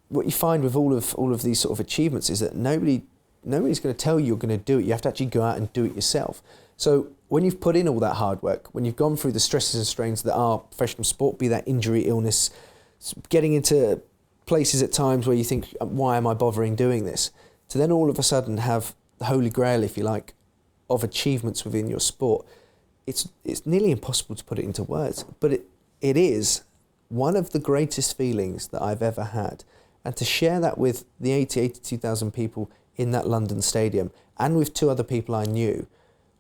what you find with all of these sort of achievements is that nobody's going to tell you you're going to do it. You have to actually go out and do it yourself. So when you've put in all that hard work, when you've gone through the stresses and strains that are professional sport, be that injury, illness, getting into places at times where you think, why am I bothering doing this? To then all of a sudden have the holy grail, if you like, of achievements within your sport. It's nearly impossible to put it into words, but it is one of the greatest feelings that I've ever had. And to share that with the 82,000 people in that London stadium and with 2 other people I knew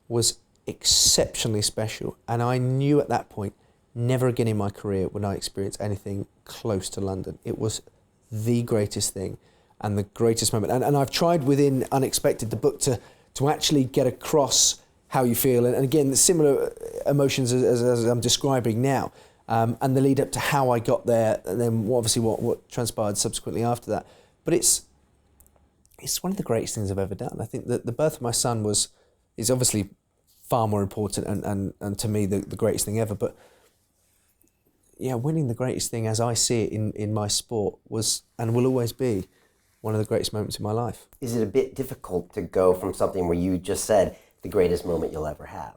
was exceptionally special. And I knew at that point, never again in my career would I experience anything close to London. It was the greatest thing and the greatest moment. And I've tried within Unexpected, the book, to actually get across how you feel. And again, the similar emotions as I'm describing now. And the lead up to how I got there, and then obviously what transpired subsequently after that. But it's one of the greatest things I've ever done. I think that the birth of my son is obviously far more important and to me the greatest thing ever. But yeah, winning the greatest thing as I see it in my sport was and will always be one of the greatest moments in my life. Is it a bit difficult to go from something where you just said the greatest moment you'll ever have?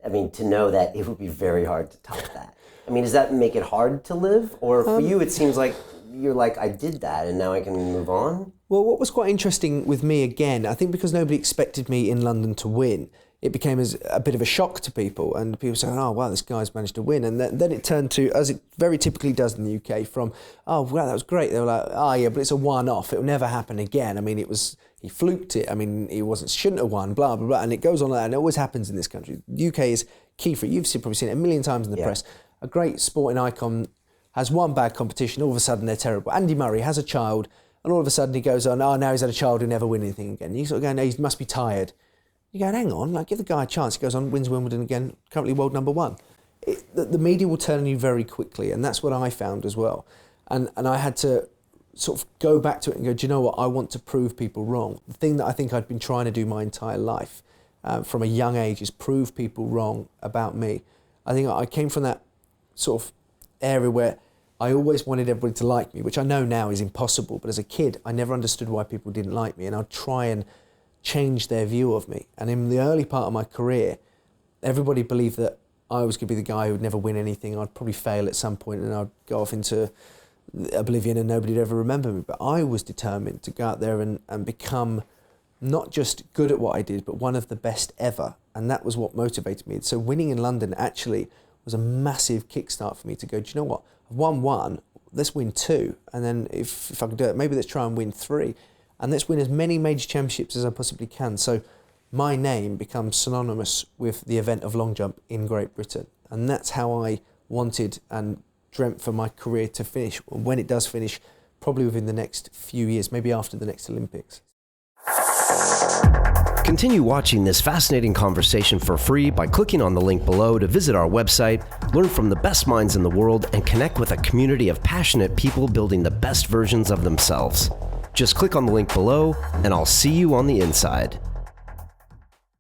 I mean, to know that it would be very hard to top that. I mean, does that make it hard to live? Or for you, it seems like you're like, I did that and now I can move on? Well, what was quite interesting with me, again, I think because nobody expected me in London to win, it became as a bit of a shock to people. And people saying, oh, wow, this guy's managed to win. And then it turned to, as it very typically does in the UK, from, oh, wow, that was great. They were like, oh, yeah, but it's a one-off. It'll never happen again. I mean, he fluked it. I mean, shouldn't have won, blah, blah, blah. And it goes on like that. And it always happens in this country. The UK is key for it. You've probably seen it a million times in the press. A great sporting icon has one bad competition, all of a sudden they're terrible. Andy Murray has a child, and all of a sudden he goes on, oh, now he's had a child who'll never win anything again. You sort of go, no, he must be tired. You go, hang on, like, give the guy a chance. He goes on, wins Wimbledon again, currently world number 1. The media will turn on you very quickly, and that's what I found as well. And I had to sort of go back to it and go, do you know what, I want to prove people wrong. The thing that I think I'd been trying to do my entire life from a young age is prove people wrong about me. I think I came from that sort of area where I always wanted everybody to like me, which I know now is impossible, but as a kid I never understood why people didn't like me, and I'd try and change their view of me. And in the early part of my career, everybody believed that I was going to be the guy who would never win anything. I'd probably fail at some point and I'd go off into oblivion and nobody'd ever remember me. But I was determined to go out there and become not just good at what I did, but one of the best ever. And that was what motivated me. So winning in London actually was a massive kickstart for me to go, do you know what, I've won 1, let's win 2. And then if I can do it, maybe let's try and win 3. And let's win as many major championships as I possibly can. So my name becomes synonymous with the event of long jump in Great Britain. And that's how I wanted and dreamt for my career to finish. When it does finish, probably within the next few years, maybe after the next Olympics. Continue watching this fascinating conversation for free by clicking on the link below to visit our website, learn from the best minds in the world, and connect with a community of passionate people building the best versions of themselves. Just click on the link below, and I'll see you on the inside.